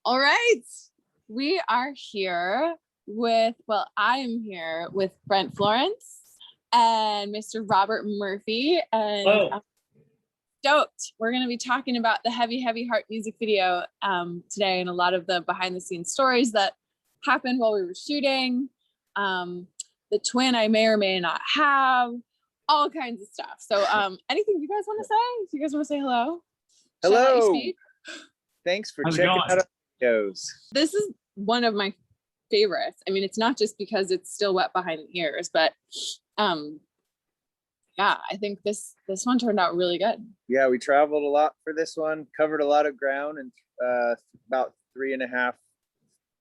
All right. We are here with, I am here with Brent, Florence, and Mr. Robert Murphy. And I'm stoked. We're going to be talking about the Heavy, Heavy Heart music video today, and a lot of the behind the scenes stories that happened while we were shooting. The twin I may or may not have, all kinds of stuff. So anything you guys want to say? Do you guys want to say hello? Hello. Thanks for checking out our videos. This is one of my favorites. I mean, it's not just because it's still wet behind the ears, but yeah, I think this one turned out really good. Yeah, we traveled a lot for this one, covered a lot of ground, and about 3.5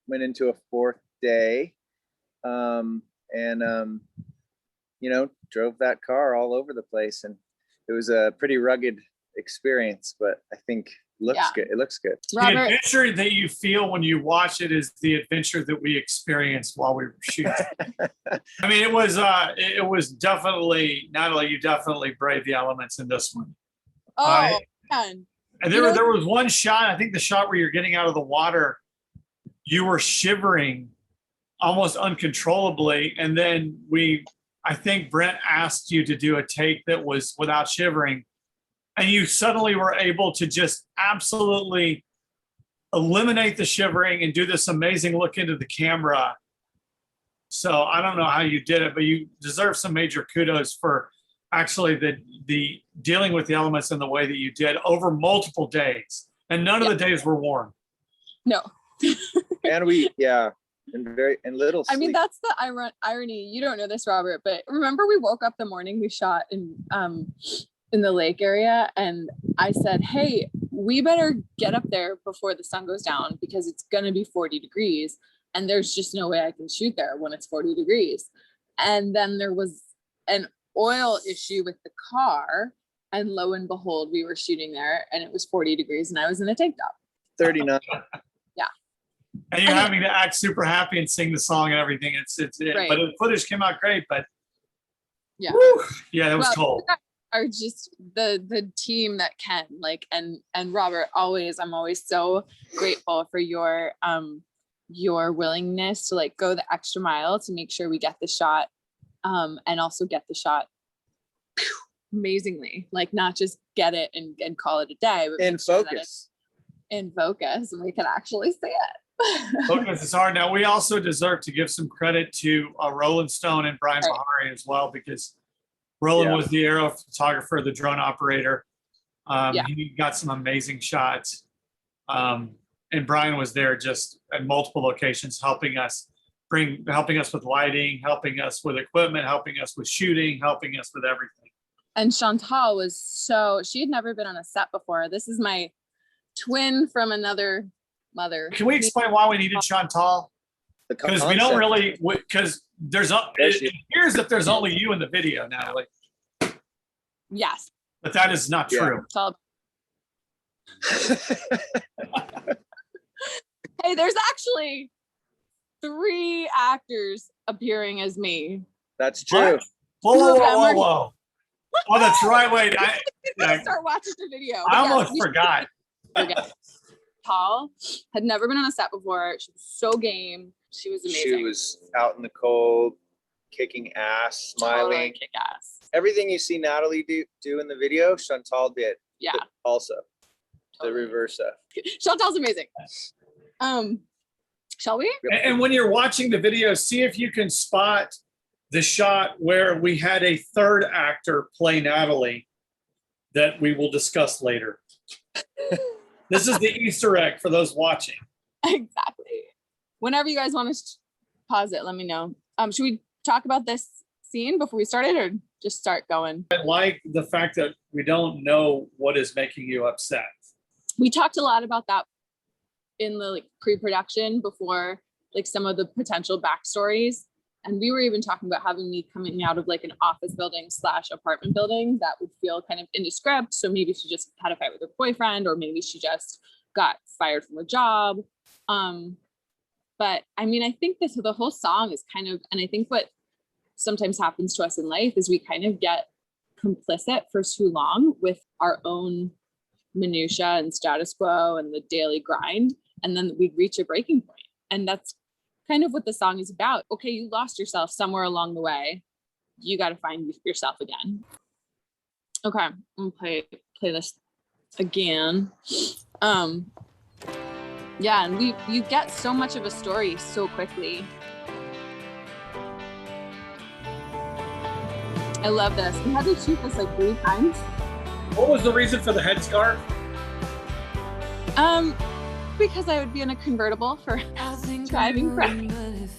went into a 4th day. You know, drove that car all over the place, and it was a pretty rugged experience, but I think looks good. It looks good. Robert, the adventure that you feel when you watch it is the adventure that we experienced while we were shooting. I mean, it was definitely, Natalie, you definitely braved the elements in this one. Oh, man. And there was one shot, I think the shot where you're getting out of the water, you were shivering almost uncontrollably. And then I think Brent asked you to do a take that was without shivering. And you suddenly were able to just absolutely eliminate the shivering and do this amazing look into the camera. So I don't know how you did it, but you deserve some major kudos for actually the dealing with the elements in the way that you did over multiple days. And none of the days were warm. No. And and little sleep. I mean, that's the irony. You don't know this, Robert, but remember we woke up the morning we shot in the lake area, and I said, hey, we better get up there before the sun goes down because it's gonna be 40 degrees and there's just no way I can shoot there when it's 40 degrees. And then there was an oil issue with the car, and lo and behold, we were shooting there and it was 40 degrees and I was in a tank top. 39. Yeah. And you're having to act super happy and sing the song and everything. Right. But the footage came out great, but yeah, it was cold. Are just the team that can, like, and Robert, I'm always so grateful for your willingness to like go the extra mile to make sure we get the shot, and also get the shot amazingly, like not just get it and call it a day, but in focus. In focus, and we can actually see it. Focus is hard. Now we also deserve to give some credit to Roland Stone and Brian Bahari as well, because Roland was the aero photographer, the drone operator. He got some amazing shots. And Brian was there just at multiple locations, helping us with lighting, helping us with equipment, helping us with shooting, helping us with everything. And Chantal she had never been on a set before. This is my twin from another mother. Can we explain why we needed Chantal? Because we don't really, because it appears that there's only you in the video, Natalie. Yes. But that is not true. Hey, there's actually 3 actors appearing as me. That's true. Whoa. Oh, that's right. Wait, I start watching the video. I almost forgot. Paul had never been on a set before. She was so game. She was amazing. She was out in the cold, kicking ass, smiling. Totally kick ass. Everything you see Natalie do in the video, Chantal did. Yeah. Also, totally. The reverse of. Chantal's amazing. Shall we? And when you're watching the video, see if you can spot the shot where we had a third actor play Natalie that we will discuss later. This is the Easter egg for those watching. Exactly. Whenever you guys want to pause it, let me know. Should we talk about this scene before we started, or just start going? I like the fact that we don't know what is making you upset. We talked a lot about that in the pre-production before, like some of the potential backstories. And we were even talking about having me coming out of like an office building / apartment building that would feel kind of indescript. So maybe she just had a fight with her boyfriend, or maybe she just got fired from a job. But I mean, I think the whole song is kind of, and I think what sometimes happens to us in life is we kind of get complicit for too long with our own minutia and status quo and the daily grind. and then we'd reach a breaking point. And that's kind of what the song is about. Okay, you lost yourself somewhere along the way. You got to find yourself again. Okay, I'm gonna play this again. Yeah, and you get so much of a story so quickly. I love this. We had to shoot this like 3 times. What was the reason for the headscarf? Because I would be in a convertible for driving practice.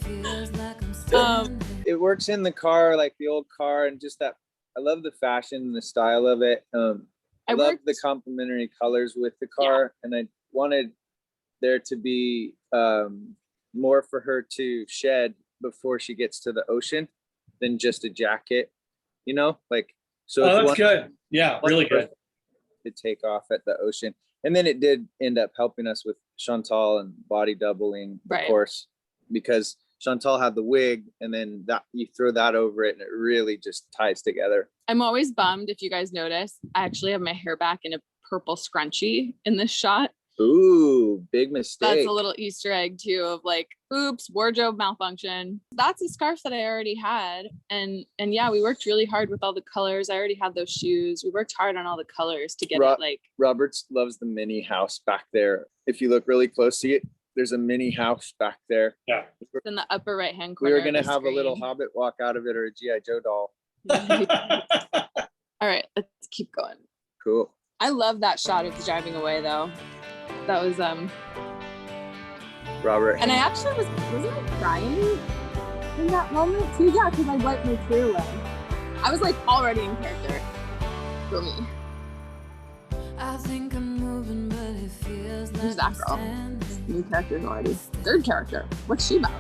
It works in the car, like the old car, and just that. I love the fashion and the style of it. I love the complementary colors with the car, and I wanted there to be more for her to shed before she gets to the ocean than just a jacket, you know, like, so that's good. Yeah, really good to take off at the ocean. And then it did end up helping us with Chantal and body doubling, of course, because Chantal had the wig, and then that you throw that over it and it really just ties together. I'm always bummed, if you guys notice, I actually have my hair back in a purple scrunchie in this shot. Ooh, big mistake. That's a little Easter egg too, of like, oops, wardrobe malfunction. That's a scarf that I already had. And yeah, we worked really hard with all the colors. I already had those shoes. We worked hard on all the colors to get it like. Roberts loves the mini house back there. If you look really close to it, there's a mini house back there. Yeah. It's in the upper right hand corner. We were going to have a little Hobbit walk out of it, or a G.I. Joe doll. All right, let's keep going. Cool. I love that shot of driving away though. That was Robert. And I actually wasn't I crying in that moment too? Yeah, because I wiped my tear away. I was like already in character for me. I think I'm moving, but it feels like who's that girl? New character already. 3rd character. What's she about?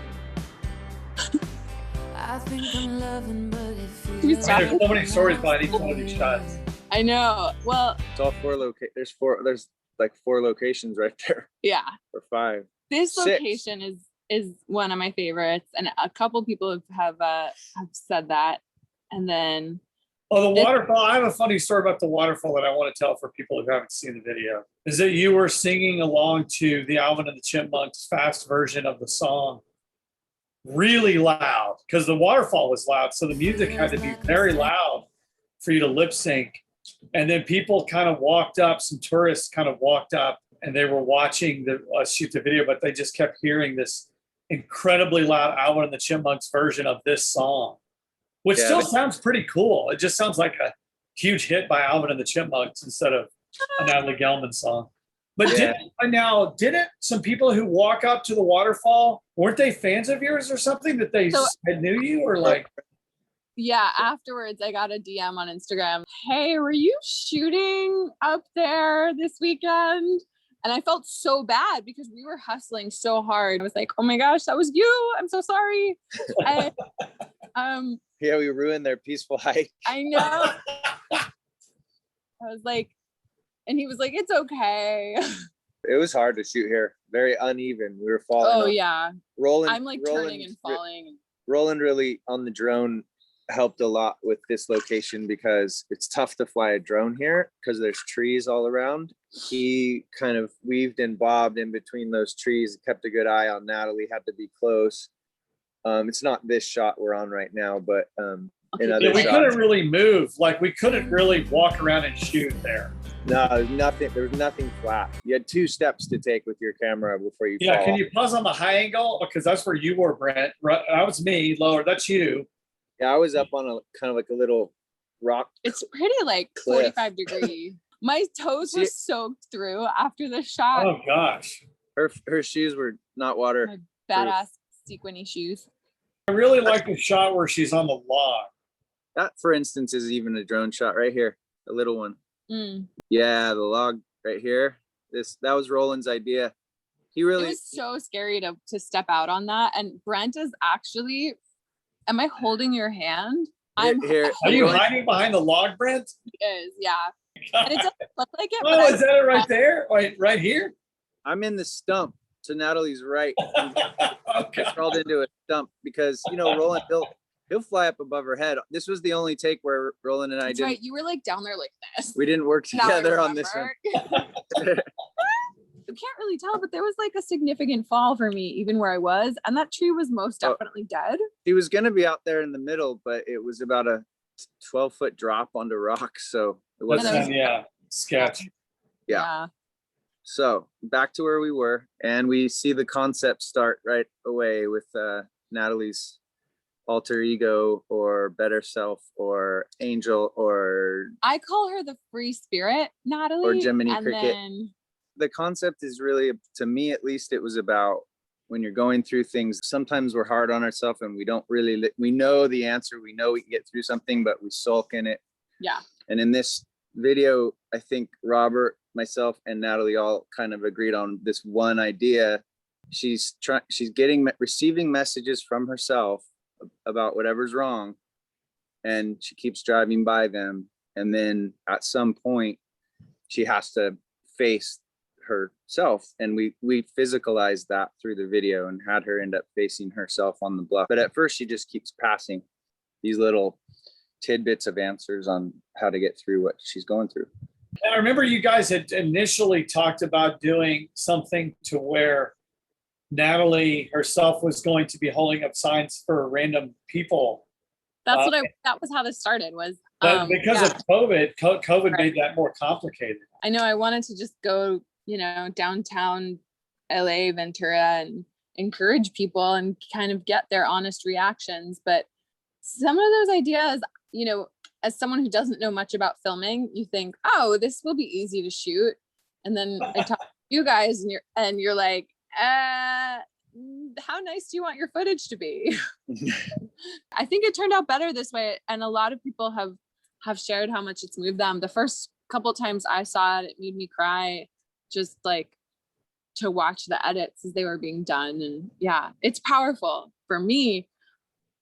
I think I'm loving, but it feels there's so many stories behind each one of these shots. I know. Well, it's all 4 there's like 4 locations right there. Yeah. Or 5. This 6. location is one of my favorites, and a couple people have said that. And then the waterfall. I have a funny story about the waterfall that I want to tell for people who haven't seen the video. Is that you were singing along to the Alvin and the Chipmunks fast version of the song really loud, because the waterfall was loud, so the music had to be very loud for you to lip sync. And then people kind of walked up, some tourists kind of walked up, and they were watching us shoot the video, but they just kept hearing this incredibly loud Alvin and the Chipmunks version of this song, which still sounds pretty cool. It just sounds like a huge hit by Alvin and the Chipmunks instead of a Natalie Gelman song. But didn't some people who walk up to the waterfall, weren't they fans of yours or something, that they knew you, or like? Yeah, afterwards I got a DM on Instagram. Hey, were you shooting up there this weekend? And I felt so bad because we were hustling so hard. I was like, oh my gosh, that was you. I'm so sorry. Yeah, we ruined their peaceful hike. I know. I was like, and he was like, it's okay. It was hard to shoot here. Very uneven. We were falling. Oh yeah. Rolling. I'm like turning and falling. Roland really on the drone helped a lot with this location because it's tough to fly a drone here because there's trees all around. He kind of weaved and bobbed in between those trees, kept a good eye on Natalie, had to be close. It's not this shot we're on right now, but in other we shots, couldn't really move. Like we couldn't really walk around and shoot there. No, there's nothing. There was nothing flat. You had 2 steps to take with your camera before you fall. Can you pause on the high angle? Because that's where you were, Brent. That was me. Lower. That's you. Yeah, I was up on a kind of like a little rock. It's pretty like cliff. 45 degree. My toes were soaked through after the shot. Oh gosh. Her shoes were not water. My badass sequiny shoes. I really like the shot where she's on the log. That, for instance, is even a drone shot right here, a little one. Mm. Yeah, the log right here. That was Roland's idea. He really. It was so scary to step out on that. And Brent is actually. Am I holding your hand? Here. Are you hiding behind the log, Brent? It is, yeah. And it doesn't look like it. Oh, is that it right there? Right here? I'm in the stump to Natalie's right. Okay. Crawled into a stump because Roland he'll fly up above her head. This was the only take where Roland and I didn't. Right, you were like down there like this. We didn't work together on this one. can't really tell, but there was like a significant fall for me, even where I was. And that tree was most definitely dead. He was going to be out there in the middle, but it was about a 12-foot drop onto rocks. So it wasn't. Sketch. Yeah. So back to where we were, and we see the concept start right away with Natalie's alter ego or better self or angel, or I call her the free spirit, Natalie. Or Jiminy and Cricket. Then... The concept is really, to me at least, it was about when you're going through things, sometimes we're hard on ourselves and we don't really, we know the answer, we know we can get through something, but we sulk in it. Yeah. And in this video, I think Robert, myself, and Natalie all kind of agreed on this one idea. She's receiving messages from herself about whatever's wrong, and she keeps driving by them, and then at some point she has to face herself, and we physicalized that through the video and had her end up facing herself on the bluff. But at first she just keeps passing these little tidbits of answers on how to get through what she's going through. And I remember you guys had initially talked about doing something to where Natalie herself was going to be holding up signs for random people. That's that was how this started, was but because of COVID right. made that more complicated. I know, I wanted to just go, downtown LA, Ventura, and encourage people and kind of get their honest reactions. But some of those ideas, as someone who doesn't know much about filming, you think, oh, this will be easy to shoot. And then I talk to you guys and you're like, how nice do you want your footage to be? I think it turned out better this way. And a lot of people have shared how much it's moved them. The first couple times I saw it, it made me cry, just like to watch the edits as they were being done. And yeah, it's powerful for me.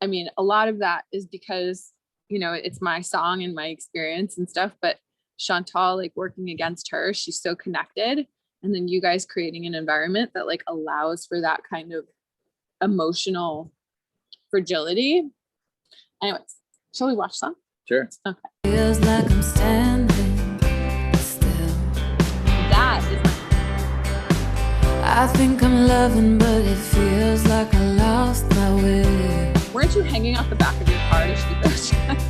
I mean, a lot of that is because, it's my song and my experience and stuff, but Chantal, like working against her, she's so connected. And then you guys creating an environment that like allows for that kind of emotional fragility. Anyways, shall we watch some? Sure. Okay. Feels like I'm standing still. That is I think I'm loving, but it feels like I lost my way. Weren't you hanging off the back of your car to shoot those shots?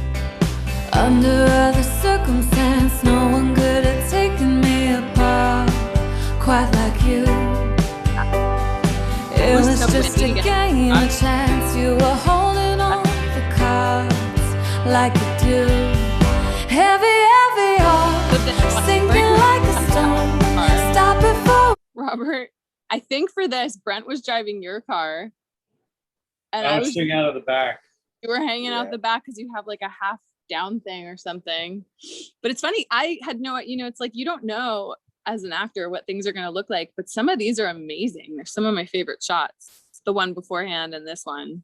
Under other circumstance, no one could have taken me apart quite like you. It was just a game, a chance. You were holding on the cards like you do. Heavy, heavy heart, sinking like a stone. Stop it for Robert. I think for this, Brent was driving your car. And I was sitting out of the back. You were hanging out the back because you have like a half down thing or something. But it's funny, I had no, it's like you don't know as an actor what things are going to look like, but some of these are amazing. They're some of my favorite shots. The one beforehand and this one.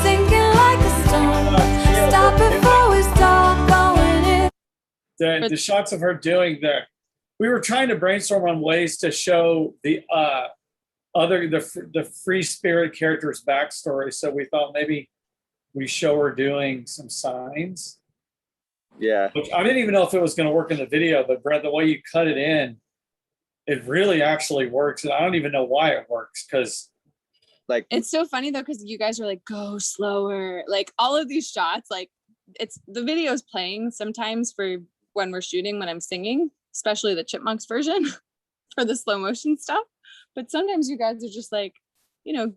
sinking like a stone. Stop it before we start going in. The shots of her doing that. We were trying to brainstorm on ways to show the free spirit character's backstory. So we thought maybe we show her doing some signs. Yeah. Which I didn't even know if it was going to work in the video, but Brent, the way you cut it in, it really actually works. And I don't even know why it works, because like it's so funny though, because you guys are like, go slower. Like all of these shots, like it's the video's playing sometimes for when we're shooting, when I'm singing, especially the Chipmunks version for the slow motion stuff. But sometimes you guys are just like,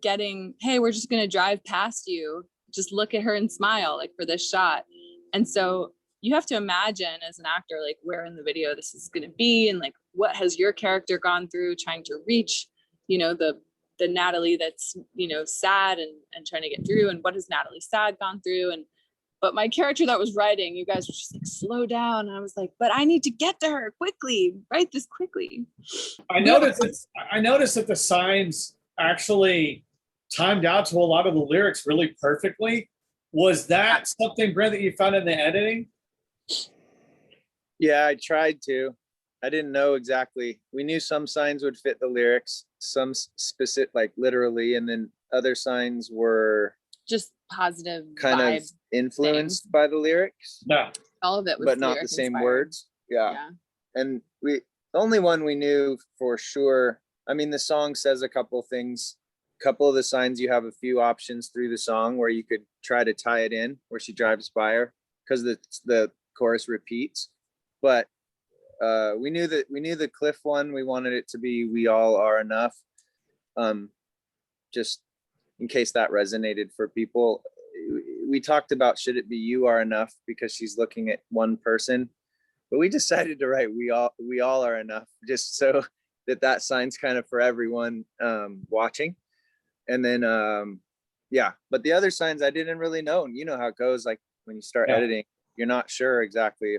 getting, hey, we're just going to drive past you. Just look at her and smile, like for this shot. And so you have to imagine as an actor, like where in the video this is going to be. And like, what has your character gone through trying to reach, the Natalie that's, sad and trying to get through. And what has Natalie sad gone through? But my character that was writing, you guys were just like, slow down. And I was like, but I need to get to her quickly, write this quickly. I noticed that the signs actually timed out to a lot of the lyrics really perfectly. Was that something, Brent, that you found in the editing? Yeah, I tried to. I didn't know exactly. We knew some signs would fit the lyrics, some specific, like literally, and then other signs were just positive kind of influenced by the lyrics. No. All of it was but not the same inspired. words. Yeah. And The only one we knew for sure. I mean, the song says a couple things. Couple of the signs, you have a few options through the song where you could try to tie it in where she drives by her, because the chorus repeats. But we knew the Cliff one. We wanted it to be "We All Are Enough," just in case that resonated for people. We talked about, should it be "You Are Enough," because she's looking at one person, but we decided to write "We all are enough," just so that signs kind of for everyone watching. And then yeah, but the other signs I didn't really know. And you know how it goes, like when you start editing, you're not sure exactly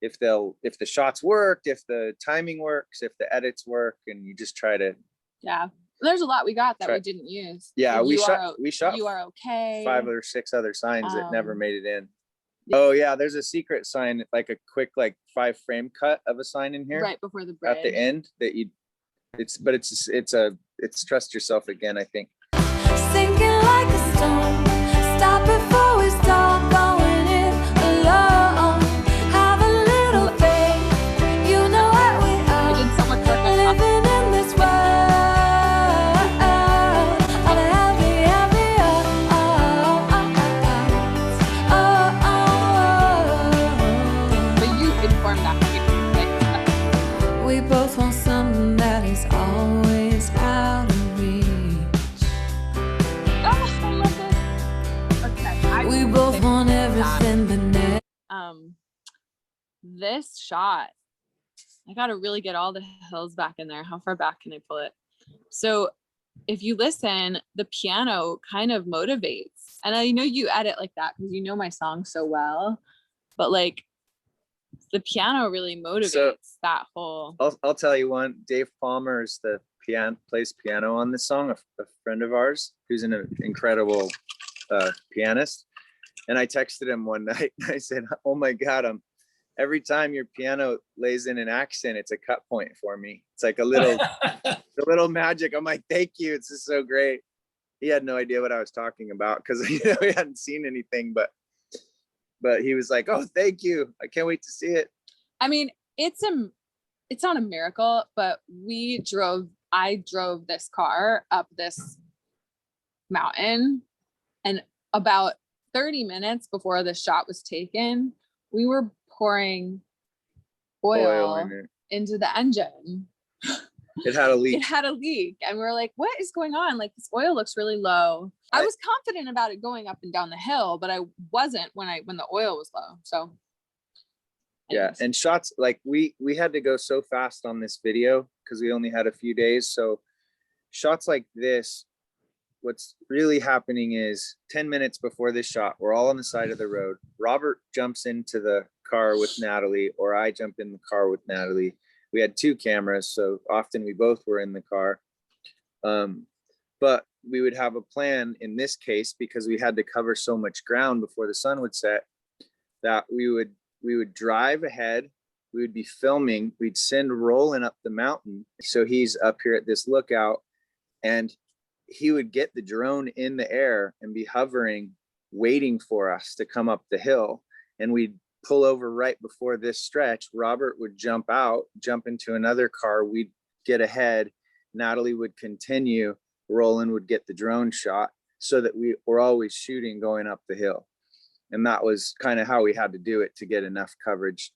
if the shots worked, if the timing works, if the edits work, and you just try to. Yeah, there's a lot we got that we didn't use. Yeah, we shot "You Are Okay," 5 or 6 other signs that never made it in. Oh yeah, there's a secret sign, like a quick 5-frame cut of a sign in here right before the bridge at the end that it's trust yourself again, I think. Sinking like a stone, stop before we start going it alone. Have a little faith, you know what we are. We did so much work on living in this world of heavy but you informed that. we both want something that is always out of reach. Oh, I love this. Okay, We both want everything but never. This shot, I gotta really get all the hills back in there. How far back can I pull it? So if you listen, the piano kind of motivates. And I know you edit like that because you know my song so well, but like the piano really motivates that whole. I'll tell you one. Dave Palmer is the plays piano on this song, a friend of ours who's an incredible pianist. And I texted him one night and I said, "Oh my God, every time your piano lays in an accent, it's a cut point for me. It's like a little magic." I'm like, "Thank you. It's just so great." He had no idea what I was talking about because he hadn't seen anything, but he was like, "Oh, thank you. I can't wait to see it." I mean, it's not a miracle, but I drove this car up this mountain, and about 30 minutes before the shot was taken, we were pouring oil into the engine. It had a leak. It had a leak. And we were like, what is going on? Like, this oil looks really low. I was confident about it going up and down the hill, but I wasn't when the oil was low. So anyways. Yeah. And shots, like we had to go so fast on this video because we only had a few days. So shots like this, what's really happening is 10 minutes before this shot, we're all on the side of the road. Robert jumps into the car with Natalie, or I jump in the car with Natalie. We had 2 cameras, so often we both were in the car. But we would have a plan in this case, because we had to cover so much ground before the sun would set, that we would drive ahead. We would be filming. We'd send Roland up the mountain. So he's up here at this lookout, and he would get the drone in the air and be hovering, waiting for us to come up the hill. And we'd pull over right before this stretch. Robert would jump into another car. We'd get ahead. Natalie would continue. Roland would get the drone shot, so that we were always shooting going up the hill. And that was kind of how we had to do it to get enough coverage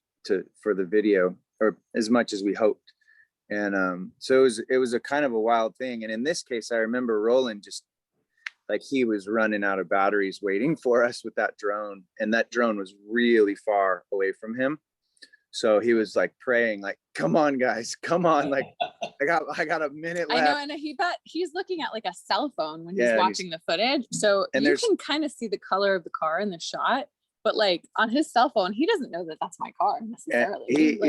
for the video, or as much as we hoped. And so it was a kind of a wild thing. And in this case, I remember Roland just like he was running out of batteries waiting for us with that drone. And that drone was really far away from him. So he was like praying, like, "Come on, guys, come on. Like, I got a minute left." I know. And he's looking at like a cell phone when he's watching the footage. So you can kind of see the color of the car in the shot, but like on his cell phone, he doesn't know that that's my car necessarily.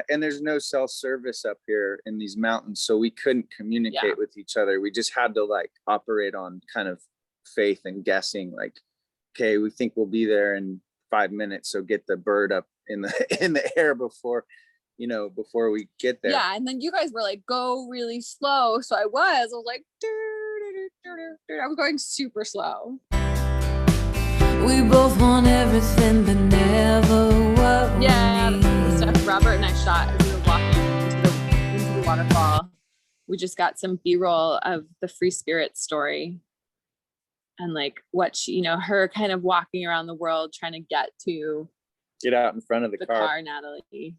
And there's no cell service up here in these mountains. So we couldn't communicate with each other. We just had to like operate on kind of faith and guessing, like, okay, we think we'll be there in 5 minutes. So get the bird up in the air before we get there. Yeah. And then you guys were like, go really slow. So I was like, I was going super slow. We both want everything, but never what we need. The stuff Robert and I shot as we were walking waterfall. We just got some B-roll of the Free Spirit story. And like what she, you know, her kind of walking around the world trying to get out in front of the car. Natalie.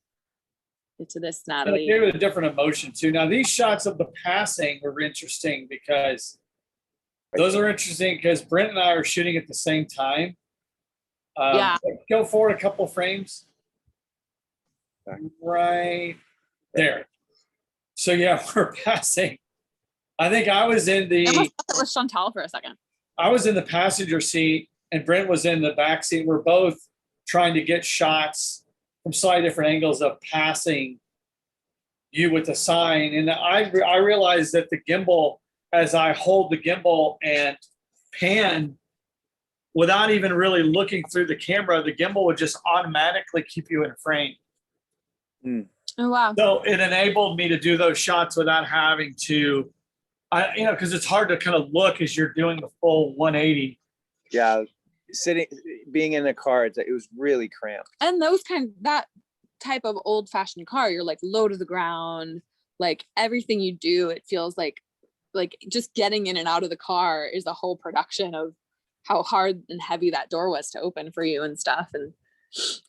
Get to this, And Natalie. it gave it a different emotion too. Now these shots of the passing were interesting because those are interesting because Brent and I are shooting at the same time. Yeah. Go forward a couple frames. Right there. So yeah, we're passing. I think I was in the. I almost thought it was Chantal for a second. I was in the passenger seat and Brent was in the back seat. We're both trying to get shots from slightly different angles of passing you with the sign. And I realized that the gimbal, as I hold the gimbal and pan, without even really looking through the camera, the gimbal would just automatically keep you in frame. Oh, wow. So it enabled me to do those shots without having to, because it's hard to kind of look as you're doing the full 180. Yeah, being in a car, it was really cramped. And that type of old-fashioned car, you're like low to the ground, like everything you do, it feels like just getting in and out of the car is a whole production of how hard and heavy that door was to open for you and stuff.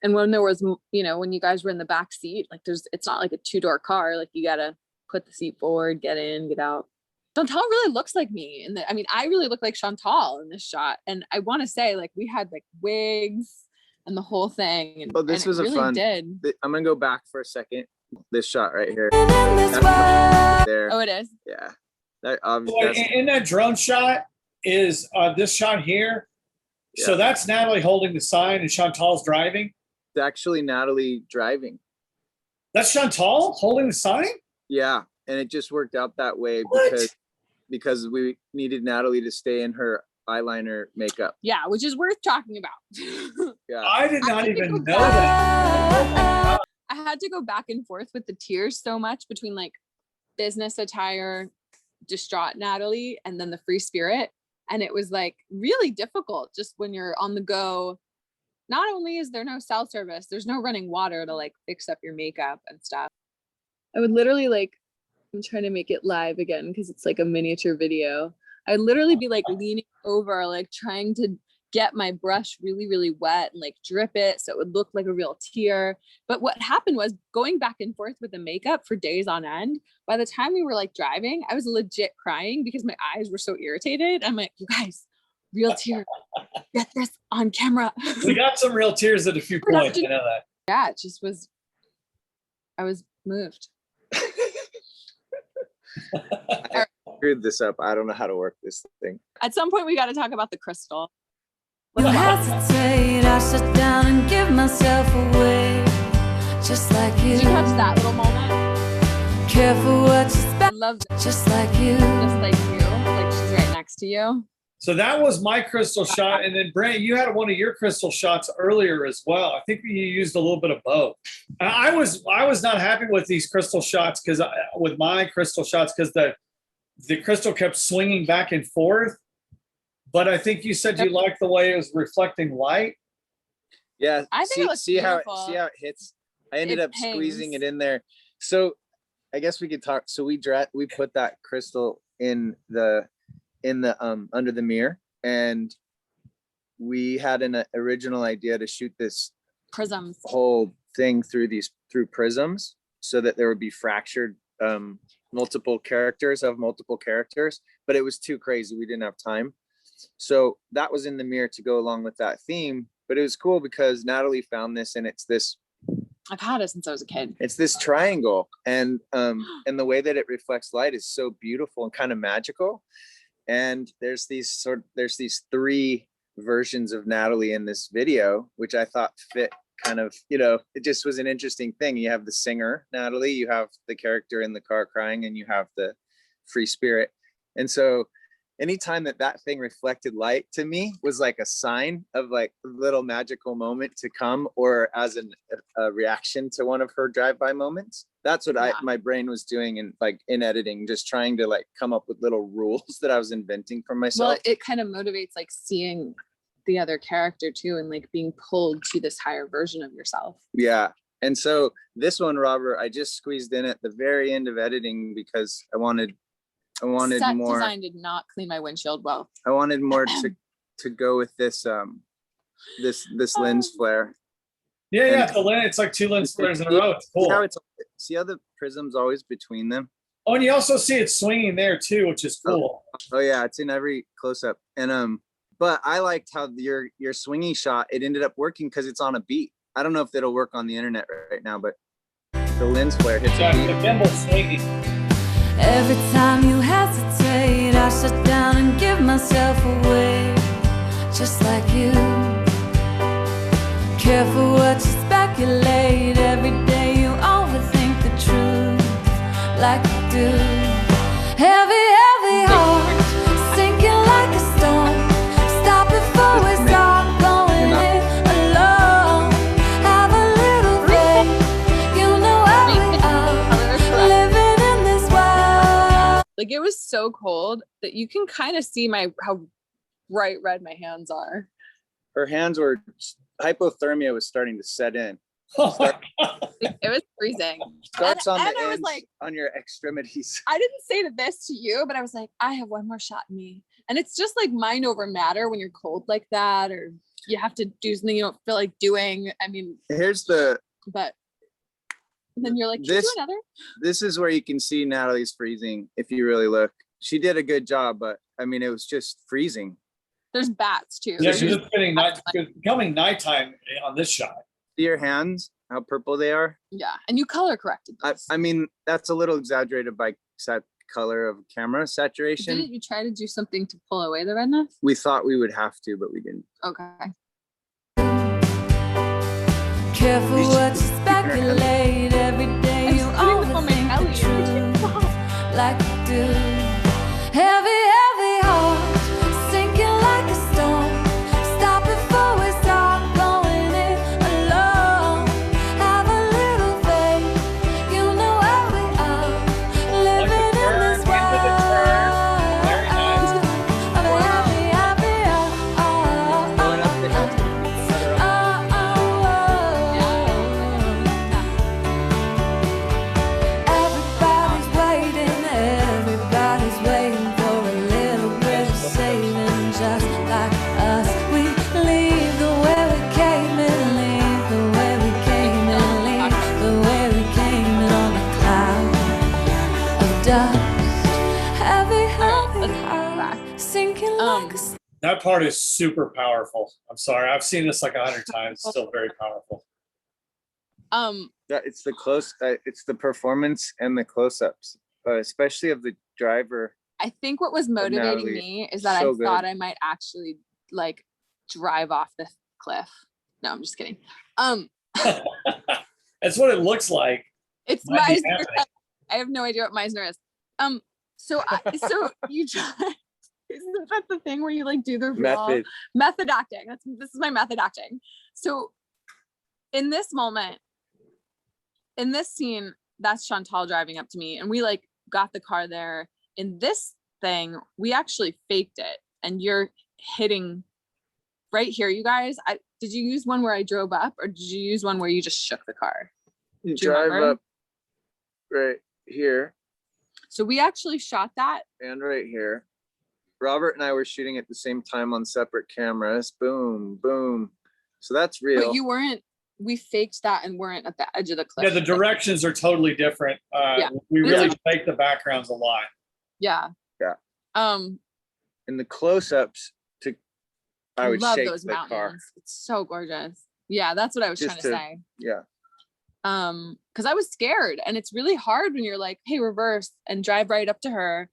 And when there was, you know, when you guys were in the back seat, like it's not like a 2-door car, like you gotta put the seat forward, get in, get out. Chantal really looks like me. And I really look like Chantal in this shot. And I want to say, like, we had like wigs and the whole thing. And, well, this was really fun. I'm gonna go back for a second. This shot right here. There. Oh, it is. Yeah. In that drone shot is this shot here. Yeah. So that's Natalie holding the sign and Chantal's driving. It's actually Natalie driving. That's Chantal holding the sign? Yeah. And it just worked out that way because we needed Natalie to stay in her eyeliner makeup. Yeah, which is worth talking about. Yeah. I did not even know that. I had to go back and forth with the tears so much between like business attire, distraught Natalie, and then the Free Spirit. And it was like really difficult just when you're on the go. Not only is there no cell service, there's no running water to like fix up your makeup and stuff. I would literally like, I'm trying to make it live again because it's like a miniature video. I'd literally be like leaning over, like trying to get my brush really, really wet and like drip it so it would look like a real tear. But what happened was going back and forth with the makeup for days on end. By the time we were like driving, I was legit crying because my eyes were so irritated. I'm like, you guys, real tear. Get this on camera. We got some real tears at a few points. I know that. Yeah, it just was, I was moved. I screwed this up. I don't know how to work this thing. At some point, we got to talk about the crystal. You hesitate, I sit down and give myself away, just like you. Did you catch that little moment? Careful what you spend. I love that. Just like you. Just like you. Like she's right next to you. So that was my crystal shot. And then Brent, you had one of your crystal shots earlier as well. I think you used a little bit of both. I was not happy with these crystal shots because the crystal kept swinging back and forth. But I think you said you liked the way it was reflecting light. Yeah, I think it looks beautiful. See how it hits. I ended up squeezing it in there. So I guess we could talk. So we put that crystal in the under the mirror, and we had an original idea to shoot this prisms whole thing through prisms so that there would be fractured multiple characters, but it was too crazy. We didn't have time. So that was in the mirror to go along with that theme. But it was cool because Natalie found this, and it's this. I've had it since I was a kid. It's this triangle, and the way that it reflects light is so beautiful and kind of magical. And there's these 3 versions of Natalie in this video, which I thought fit kind of, it just was an interesting thing. You have the singer Natalie, you have the character in the car crying, and you have the Free Spirit. And so anytime that thing reflected light to me was like a sign of like a little magical moment to come, or as a reaction to one of her drive-by moments. That's what my brain was doing in editing, just trying to like come up with little rules that I was inventing for myself. Well, it kind of motivates like seeing the other character too, and like being pulled to this higher version of yourself. Yeah. And so this one, Robert, I just squeezed in at the very end of editing because I wanted Set more. design did not clean my windshield well. I wanted more to go with this this lens flare. Yeah, the lens. It's like 2 lens flares in a row. It's cool. See how the prism's always between them? Oh, and you also see it swinging there too, which is cool. Oh yeah, it's in every close up. And but I liked how your swinging shot, it ended up working because it's on a beat. I don't know if it'll work on the internet right now, but the lens flare hits a beat. The gimbal swinging. Every time you hesitate, I shut down and give myself away, just like you. Careful what you speculate. Every day you overthink the truth, like you do. Heavy, heavy heart, sinking like a stone. Stop before we start going it alone. Have a little faith, you know where we are, living in this world. Like, it was so cold that you can kind of see how bright red my hands are. Her hands were, hypothermia was starting to set in. It was freezing. Starts on the I was ends, like, on your extremities. I didn't say this to you, but I was like, I have one more shot in me. And it's just like mind over matter when you're cold like that, or you have to do something you don't feel like doing. I mean, but then you're like, can you do another? This is where you can see Natalie's freezing. If you really look, she did a good job, but I mean, it was just freezing. There's bats too. Yeah, she's just becoming nighttime on this shot. See your hands, how purple they are? Yeah, and you color corrected those. I mean, that's a little exaggerated by color of camera saturation. Didn't you try to do something to pull away the redness? We thought we would have to, but we didn't. Okay. Careful what you speculate. Every day you overthink the truth, like you do. Heavy, heavy heart, sinking like a stone. Stop before we start going it alone. Have a little faith, you know where we are, living in this world. Very nice. Heavy, heavy heart. Going up the hill. Everybody's waiting for a little bit of saving, just like us. We leave the way we came in, leave the way we came in, leave the way we came in on a cloud of dust. Heavy, heavy heart, sinking like a That part is super powerful. I'm sorry. I've seen this like 100 times. It's still very powerful. It's the performance and the close-ups, especially of the driver. I think what was motivating Natalie, me is that so I thought good. I might actually like drive off the cliff. No, I'm just kidding. That's what it looks like. It's Might be Meisner. happening. I have no idea what Meisner is. So you try. Isn't that the thing where you like do the method acting? This is my method acting. So in this moment, in this scene, that's Chantal driving up to me, and we like got the car there. In this thing, we actually faked it, and you're hitting right here, you guys. Did you use one where I drove up, or did you use one where you just shook the car? You drive up right here. So we actually shot that. And right here. Robert and I were shooting at the same time on separate cameras. Boom, boom. So that's real. But you weren't, we faked that and weren't at the edge of the cliff. Yeah, the directions are totally different. We really fake the backgrounds a lot. Yeah. Yeah. And the close-ups I would love shake those the mountains. car. It's so gorgeous. Yeah, that's what I was Just trying to say. Yeah. Because I was scared, and it's really hard when you're like, hey, reverse and drive right up to her.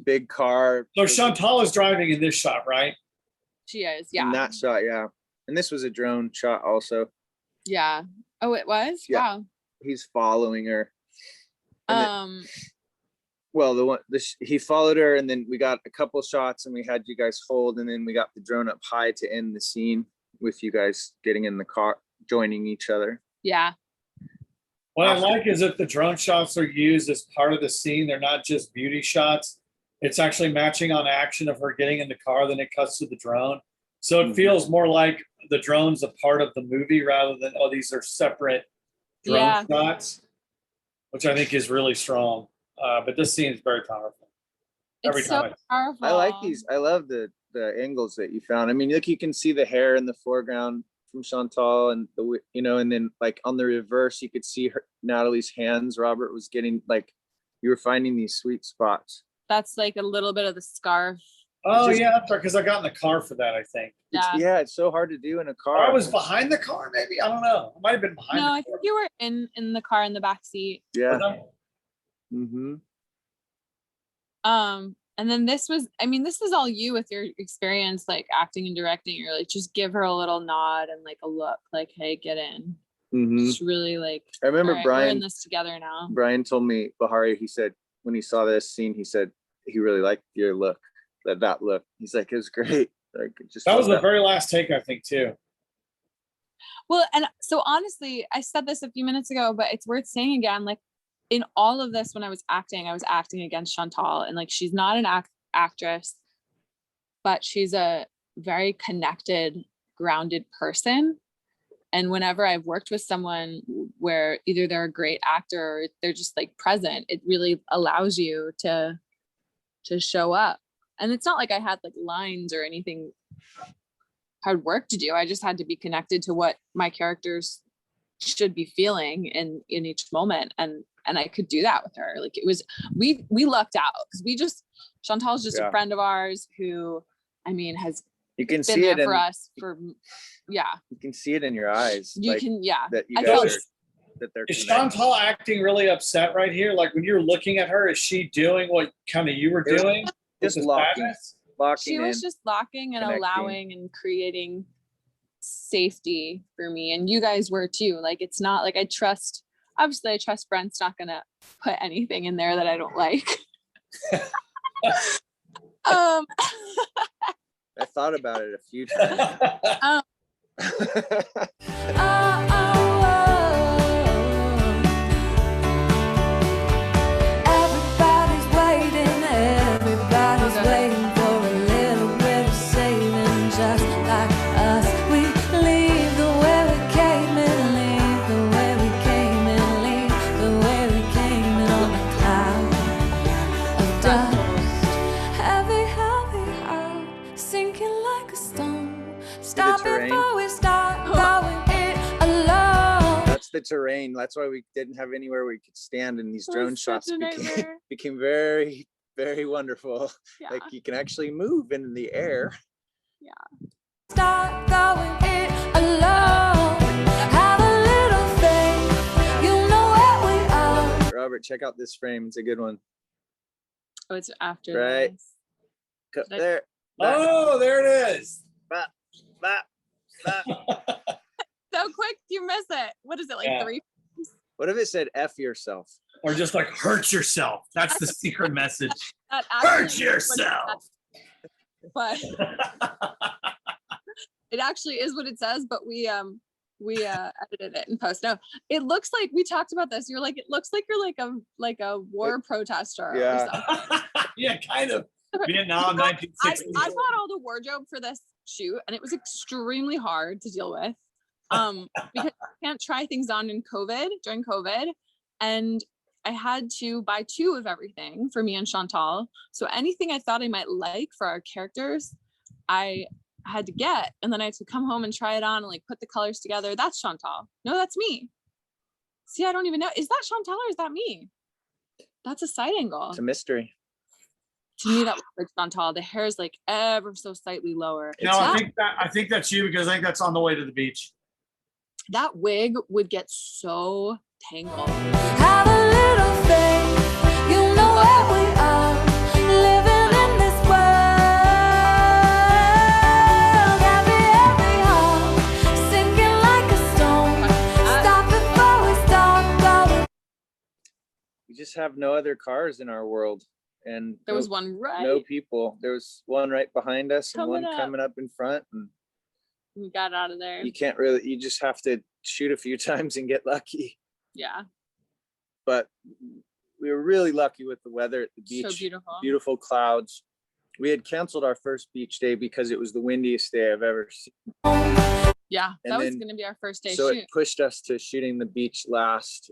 Big car. So Chantal is driving in this shot, right? She is, yeah. In that shot, yeah. And this was a drone shot also. Yeah. Oh, it was? Yeah. Wow. He's following her. He followed her, and then we got a couple shots, and we had you guys hold, and then we got the drone up high to end the scene with you guys getting in the car, joining each other. Yeah. What I like is if the drone shots are used as part of the scene, they're not just beauty shots. It's actually matching on action of her getting in the car, then it cuts to the drone. So it feels more like the drone's a part of the movie rather than, oh, these are separate drone shots, which I think is really strong. But this scene is very powerful. It's so powerful. I like these. I love the angles that you found. I mean, look, you can see the hair in the foreground from Chantal, and and then like on the reverse, you could see Natalie's hands. Robert was getting like, you were finding these sweet spots. That's like a little bit of the scarf. Oh yeah, that's right. Because I got in the car for that, I think. Yeah. It's so hard to do in a car. Or I was behind the car, maybe. I don't know. I might have been behind. No, I think you were in the car in the back seat. Yeah. Mm-hmm. And then this is all you with your experience, like acting and directing. You're like, just give her a little nod and like a look, like, hey, get in. Mm-hmm. Just really like. I remember right, Brian. we're in this together now. Brian told me, Bahari, he said when he saw this scene, he said he really liked your look, that look. He's like, it was great. Like, just that was the very last take, I think, too. Well, and so honestly, I said this a few minutes ago, but it's worth saying again, like, in all of this, when I was acting against Chantal, and like, she's not an actress, but she's a very connected, grounded person. And whenever I've worked with someone where either they're a great actor or they're just like present, it really allows you to show up. And it's not like I had like lines or anything hard work to do. I just had to be connected to what my characters should be feeling in each moment. And I could do that with her. Like, it was, we lucked out because Chantal's just a friend of ours who, I mean, has you can been see there it for us for, you can see it in your eyes. You like, can, that you I guys felt, that they're is Chantal acting really upset right here? Like, when you're looking at her, is she doing what kind of you were doing? Just locking she was just locking and connecting. Allowing and creating safety for me, and you guys were too. Like, it's not like I trust Brent's not gonna put anything in there that I don't like. I thought about it a few times. The terrain. That's why we didn't have anywhere we could stand, and these drone shots became very, very wonderful. Yeah. Like, you can actually move in the air. Yeah. Start going it alone. Have a little faith. You know where we are. Robert, check out this frame. It's a good one. Oh, it's after. Right. There. Oh, there it is. Bop, bop, bop. So quick, you miss it. What is it, like 3? What if it said F yourself? Or just like hurt yourself? That's the secret message. Hurt yourself. But it actually is what it says, but we edited it in post. No, it looks like, we talked about this. You're like, it looks like you're like a war protester. Yeah. Or something. Yeah, kind of. Vietnam, 1960s. I bought all the wardrobe for this shoot, and it was extremely hard to deal with. Because I can't try things on during COVID, and I had to buy 2 of everything for me and Chantal. So anything I thought I might like for our characters, I had to get, and then I had to come home and try it on and like put the colors together. That's Chantal. No, that's me. See, I don't even know. Is that Chantal or is that me? That's a side angle. It's a mystery. To me, that looks like Chantal. The hair is like ever so slightly lower. No, I think that's you, because I think that's on the way to the beach. That wig would get so tangled. Have a little faith, you know where we are, living in this world. Every heart sinking like a stone. Stop before we start going. We just have no other cars in our world, and there was one right. No people. There was one right behind us, and one coming up in front, and we got out of there. You can't really, you just have to shoot a few times and get lucky. Yeah. But we were really lucky with the weather at the beach. So beautiful. Beautiful clouds. We had canceled our first beach day because it was the windiest day I've ever seen. Yeah, And that was then- going to be our first day So shoot. it pushed us to shooting the beach last.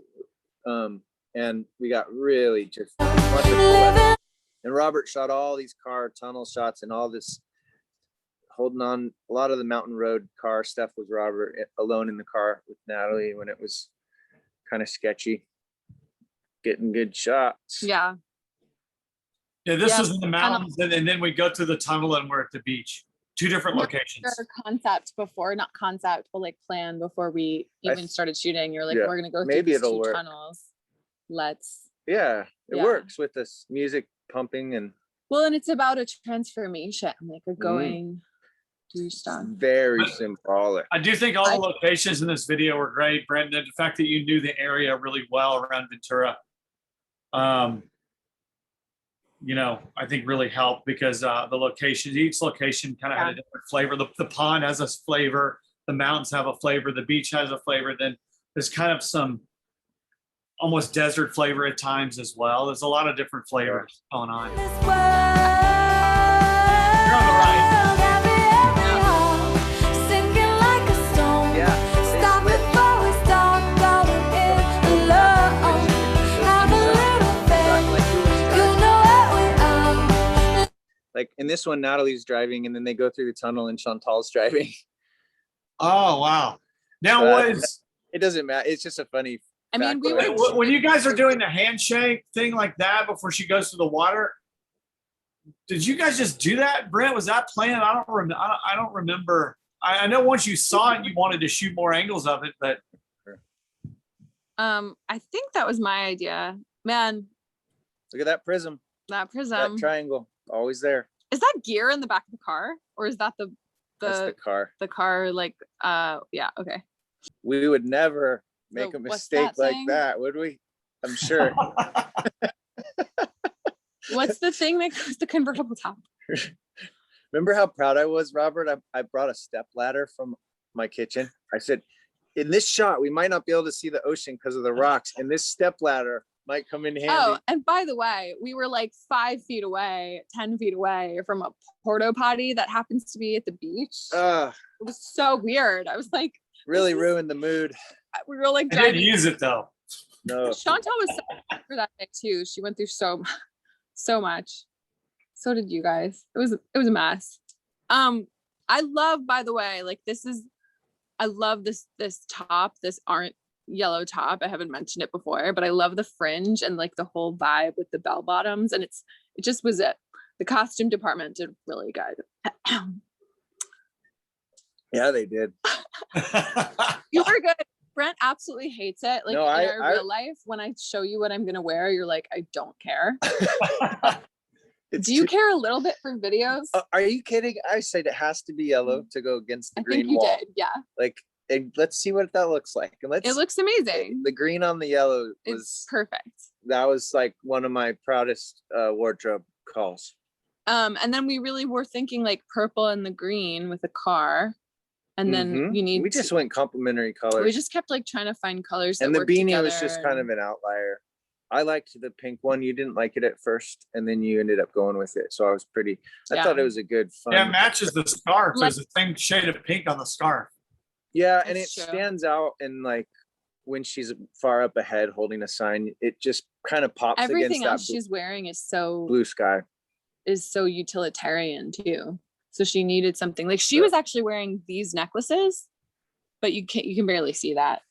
And we got really just wonderful weather. And Robert shot all these car tunnel shots and all this holding on. A lot of the mountain road car stuff was Robert alone in the car with Natalie when it was kind of sketchy. Getting good shots. Yeah. Yeah, this Yeah, is in the mountains, and then we go through the tunnel and we're at the beach. 2 different locations. Your concept before, not concept, but like plan before we even started shooting. You're like, yeah, we're gonna go through maybe these it'll 2 work. tunnels. Let's. Yeah, it Yeah. works with this music pumping and Well, and it's about a transformation, like a going through stuff. very symbolic. I do think all the locations in this video were great, Brent. And the fact that you knew the area really well around Ventura, you know, I think really helped because the locations, each location kind of had a different flavor. The pond has a flavor, the mountains have a flavor, the beach has a flavor. Then there's kind of some almost desert flavor at times as well. There's a lot of different flavors going on. You're on the right. Like in this one, Natalie's driving, and then they go through the tunnel, and Chantal's driving. Oh wow! Now it doesn't matter. It's just a funny. I mean, we were when you guys are doing the handshake thing like that before she goes to the water. Did you guys just do that, Brent? Was that planned? I don't remember. I know once you saw it, you wanted to shoot more angles of it, but I think that was my idea. Man, look at that prism. That prism. That triangle, always there. Is that gear in the back of the car, or is that That's the car. The car, like, yeah, okay. We would never make a mistake like that, would we? I'm sure. What's the thing that goes the convertible top? Remember how proud I was, Robert? I brought a step ladder from my kitchen. I said, in this shot, we might not be able to see the ocean because of the rocks, and this step ladder might come in handy. Oh, and by the way, we were like 5 feet away, 10 feet away from a porta potty that happens to be at the beach. It was so weird. I was like, really ruined the mood. We were like, I didn't use it though. No. Chantal was so for that day too. She went through so much. So did you guys. It was a mess. I love, by the way, like I love this top, this orange yellow top. I haven't mentioned it before, but I love the fringe and like the whole vibe with the bell bottoms, and it just was it. The costume department did really good. Yeah, they did. You were good. Brent absolutely hates it. Like no, in our real life, when I show you what I'm gonna wear, you're like, I don't care. Do you care a little bit for videos? Are you kidding? I said it has to be yellow to go against the green wall. Did, yeah. Like, let's see what that looks like. And it looks amazing. The green on the yellow was perfect. That was like one of my proudest wardrobe calls. And then we really were thinking like purple and the green with a car. And then we just went complementary colors. We just kept like trying to find colors. And the beanie was just kind of an outlier. I liked the pink one. You didn't like it at first, and then you ended up going with it. So I was I thought it was a good fun. Yeah, it matches the scarf. There's the same shade of pink on the scarf. Yeah, and it stands out, and like when she's far up ahead holding a sign, it just kind of pops against that. Everything else she's wearing is so blue sky. Is so utilitarian too. So she needed something like she was actually wearing these necklaces, but you can barely see that.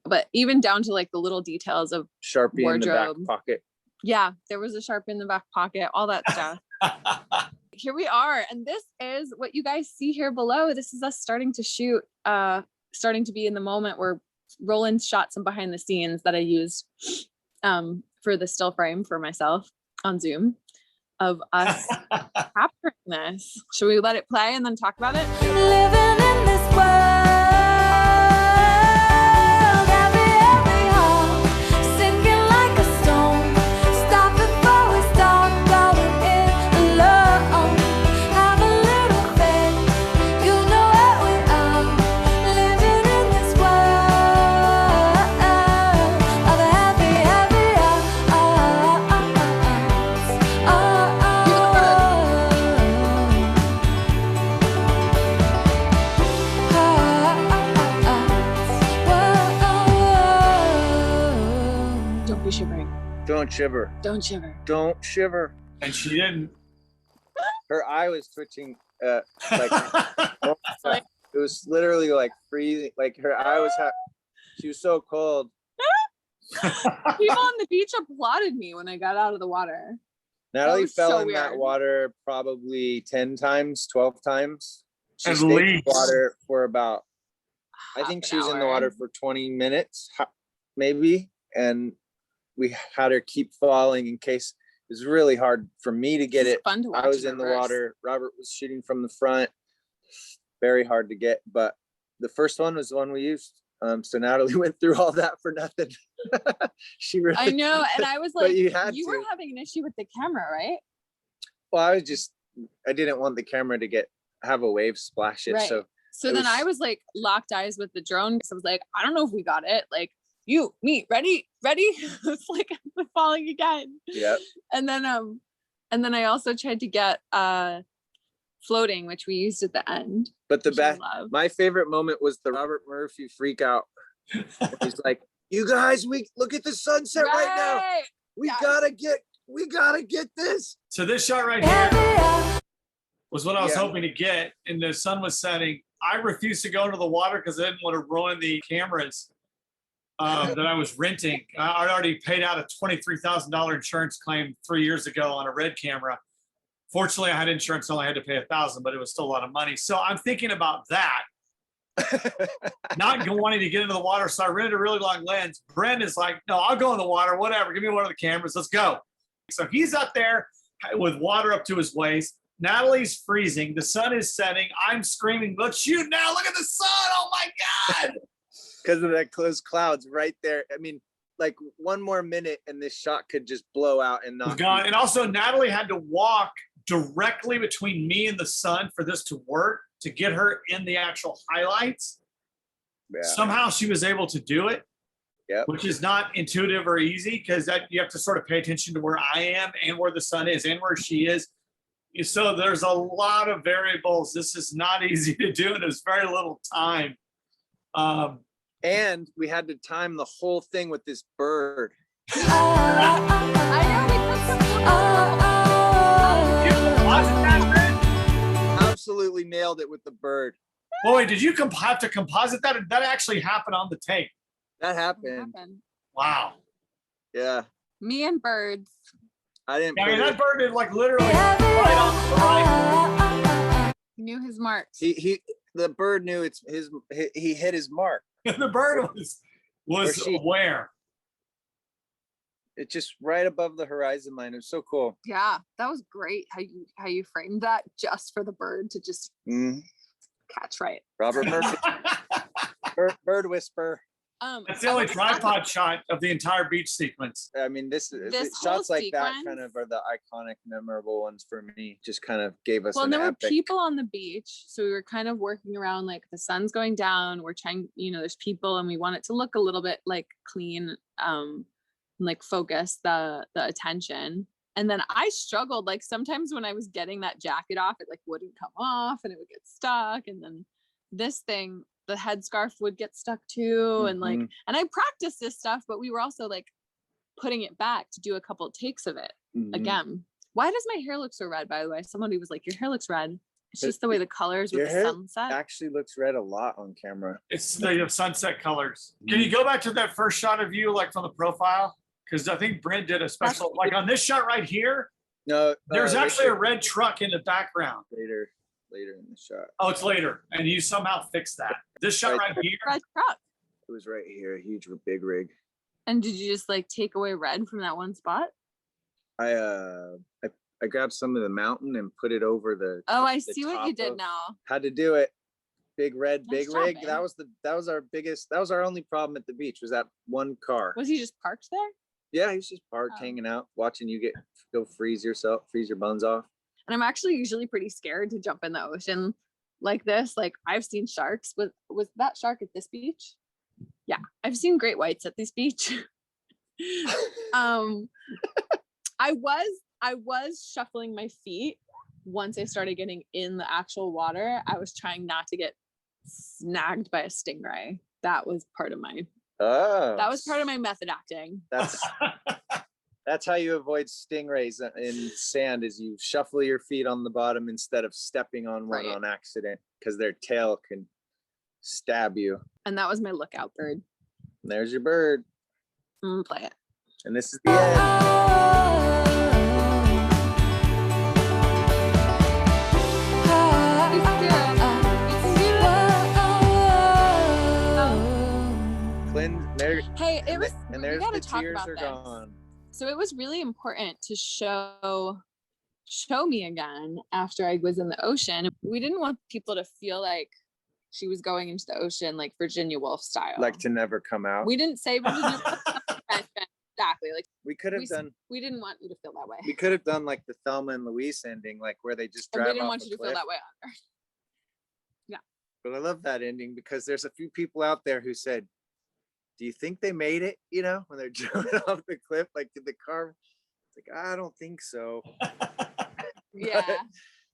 But even down to like the little details of Sharpie wardrobe. in the back pocket. Yeah, there was a Sharpie in the back pocket, all that stuff. Here we are. And this is what you guys see here below. This is us starting to shoot, starting to be in the moment where Roland shot some behind the scenes that I used for the still frame for myself on Zoom of us capturing this. Should we let it play and then talk about it? Living in this world. Don't shiver. Don't shiver. Don't shiver. And she didn't. Her eye was twitching. Like it was literally like freezing. Like her eye was. She was so cold. People on the beach applauded me when I got out of the water. Natalie fell so in that weird. water probably 10 times, 12 times. She At stayed in least. the water for about, I think Half she an was in the hour. water for 20 minutes, maybe. And we had her keep falling in case it was really hard for me to get It's it. fun to watch I was in in the reverse. water. Robert was shooting from the front. Very hard to get. But the first one was the one we used. So Natalie went through all that for nothing. She really. I know, and I was But like, you were having an issue with the camera, right? Well, I didn't want the camera to have a wave splash it. Right. So So it then was- I was like locked eyes with the drone because I was like, I don't know if we got it. Like, you, me, ready? It's like I'm falling again. yeah. And then I also tried to get floating, which we used at the end. But the which I best, love. my favorite moment was the Robert Murphy freak out. He's like, "You guys, we look at the sunset right now. Right. We Yes. gotta get this." So this shot right Heavy here hour. was what I was Yeah. hoping to get, and the sun was setting. I refused to go into the water because I didn't want to ruin the cameras that I was renting. I'd already paid out a $23,000 insurance claim 3 years ago on a Red camera. Fortunately, I had insurance, so I had to pay $1,000, but it was still a lot of money. So I'm thinking about that, not wanting to get into the water. So I rented a really long lens. Brent is like, no, I'll go in the water, whatever. Give me one of the cameras. Let's go. So he's up there with water up to his waist. Natalie's freezing. The sun is setting. I'm screaming, let's shoot now. Look at the sun. Oh my God. Because of those clouds right there. I mean, like one more minute and this shot could just blow out and It's not. gone. And also Natalie had to walk directly between me and the sun for this to work, to get her in the actual highlights. Yeah. Somehow she was able to do it, Yep. which is not intuitive or easy because you have to sort of pay attention to where I am and where the sun is and where she is. So there's a lot of variables. This is not easy to do, and there's very little time. And we had to time the whole thing with this bird. I know we put some Absolutely nailed it with the bird. Boy, did you have to composite that? That actually happened on the tape. That happened. Wow. Yeah. Me and birds. I didn't. I mean, put that it- bird is like literally right on the right. He knew his marks. The bird knew he hit his mark. The bird was Or she. aware. It's just right above the horizon line. It was so cool. Yeah, that was great how you framed that just for the bird to just Mm. catch right. Robert Murphy, bird whisper. That's the only tripod shot of the entire beach sequence. I mean, this whole shots like that sequence- kind of are the iconic, memorable ones for me. Just kind of gave us Well, an there were epic. people on the beach, so we were kind of working around like the sun's going down. We're trying, there's people, and we want it to look a little bit like clean, like focus the attention. And then I struggled, like sometimes when I was getting that jacket off, it like wouldn't come off, and it would get stuck. And then this thing, the headscarf would get stuck too, and like, Mhm. and I practiced this stuff, but we were also like putting it back to do a couple of takes of it. Mhm. Again, why does my hair look so red, by the way? Somebody was like, your hair looks red. It's just the way the colors Your with the hair sunset. Actually looks red a lot on camera. It's the sunset colors. Can you go back to that first shot of you, like from the profile? Because I think Brent did a special, like on this shot right here, No, there's actually a later- red truck in the background. later in the shot. Oh, it's later. And you somehow fixed that. This shot right here, Red truck. It was right here, a huge big rig. And did you just like take away red from that one spot? I grabbed some of the mountain and put it over the. Oh, I the see what you top did of- now. Had to do it. Big red, Nice big job, rig. man. That was our only problem at the beach was that one car. Was he just parked there? Yeah, he was just parked, Oh. hanging out, watching you go freeze your buns off. And I'm actually usually pretty scared to jump in the ocean like this. Like I've seen sharks. Was that shark at this beach? Yeah, I've seen great whites at this beach. I was shuffling my feet once I started getting in the actual water. I was trying not to get snagged by a stingray. That was part of my Oh, method acting. that's That's how you avoid stingrays in sand, is you shuffle your feet on the bottom instead of stepping on one on accident, because their tail can stab you. And that was my lookout bird. And there's your bird. I'm gonna play it. And this is the end. Hey, it was, and there's the tears are gone. So it was really important to show me again after I was in the ocean. We didn't want people to feel like she was going into the ocean like Virginia Woolf style. Like to never come out. We didn't say Virginia Woolf. Exactly. Like we could have done. We didn't want you to feel that way. We could have done like the Thelma and Louise ending, like where they just drive off. We didn't want you to feel that way either. Yeah. But I love that ending because there's a few people out there who said, do you think they made it? You know, when they're jumping off the cliff, like did the car? It's like, I don't think so. Yeah.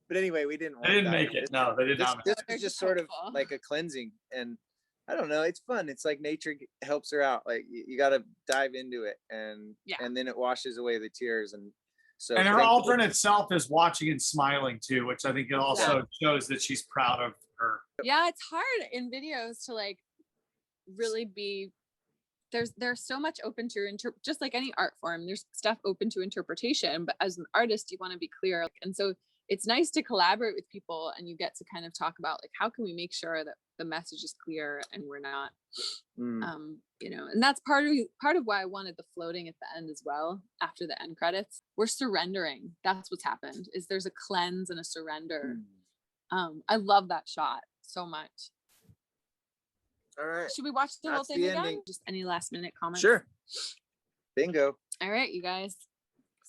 But anyway, we didn't. They didn't make it. No, they did not. This was just sort of like a cleansing, and I don't know. It's fun. It's like nature helps her out. Like you got to dive into it, and then it washes away the tears, and so. And her alternate self is watching and smiling too, which I think it also shows that she's proud of her. Yeah, it's hard in videos to like really be. There's so much open to just like any art form. There's stuff open to interpretation, but as an artist, you want to be clear, and so. It's nice to collaborate with people and you get to kind of talk about like, how can we make sure that the message is clear and we're not, you know, and that's part of why I wanted the floating at the end as well. After the end credits, we're surrendering. That's what's happened is there's a cleanse and a surrender. I love that shot so much. All right. Should we watch the whole thing again? Ending. Just any last minute comments? Sure. Bingo. All right, you guys.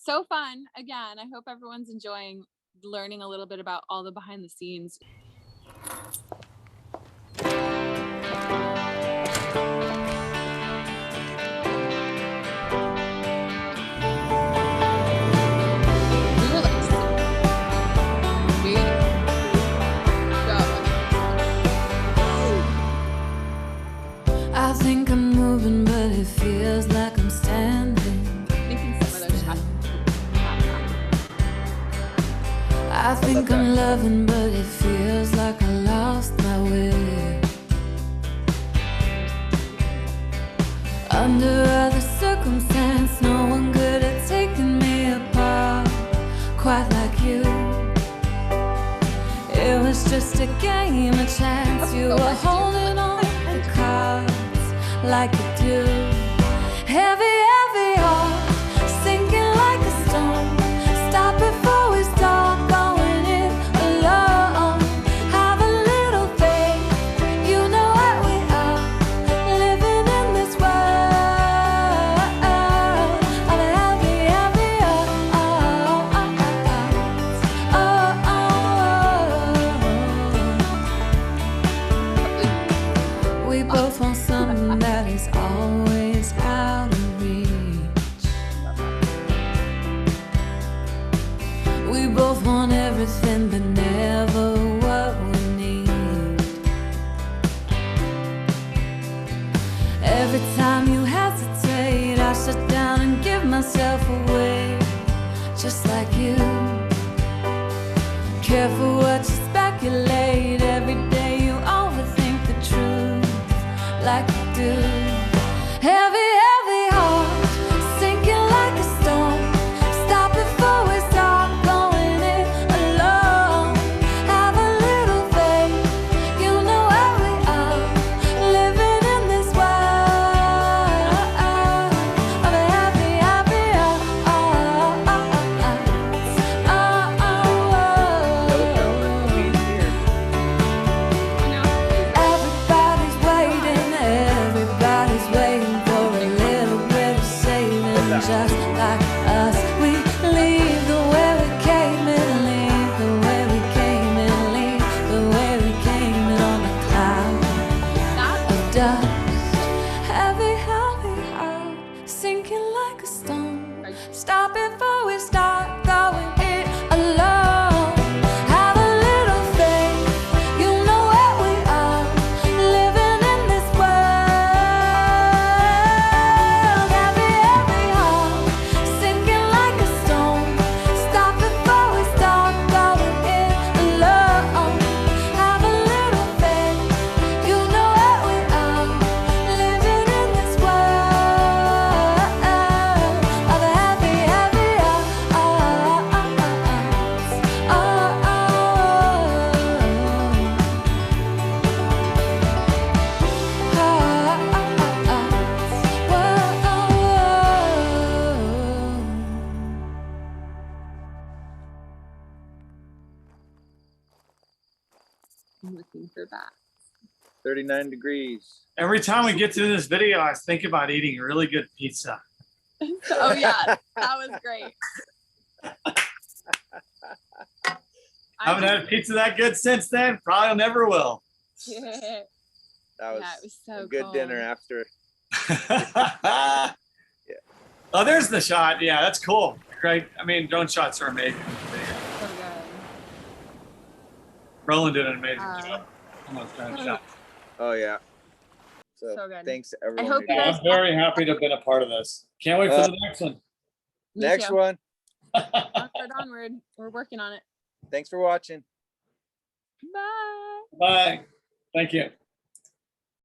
So fun. Again, I hope everyone's enjoying learning a little bit about all the behind the scenes. I think I'm moving, but it feels like I'm standing. I think I'm loving, but it feels like I lost my way. Under other circumstance, no one could have taken me apart quite like you. It was just a game, a chance. You were holding on the cards like you do. Heavy, heavy heart, sinking like a stone. Stop before we start. But never what we need. Every time you hesitate, I shut down and give myself away, just like you. Careful what you speculate. Every day you overthink the truth, like you do. Heavy, heavy heart, sinking like a stone. Stop before we start. I'm looking for bats. 39 degrees. Every time we get to this video, I think about eating really good pizza. Oh yeah, that was great. I haven't had pizza that good since then. Probably never will. That Yeah, it was so a good cold. dinner after. Yeah. Oh, there's the shot. Yeah, that's cool. Great. I mean, drone shots are amazing. So good. Roland did an amazing job. Almost drone shot. Oh yeah. So good. thanks everyone. hope you guys- I'm very happy to have been a part of this. Can't wait for the next one. Me Next too. one. Onward. We're working on it. Thanks for watching. Bye. Bye. Thank you.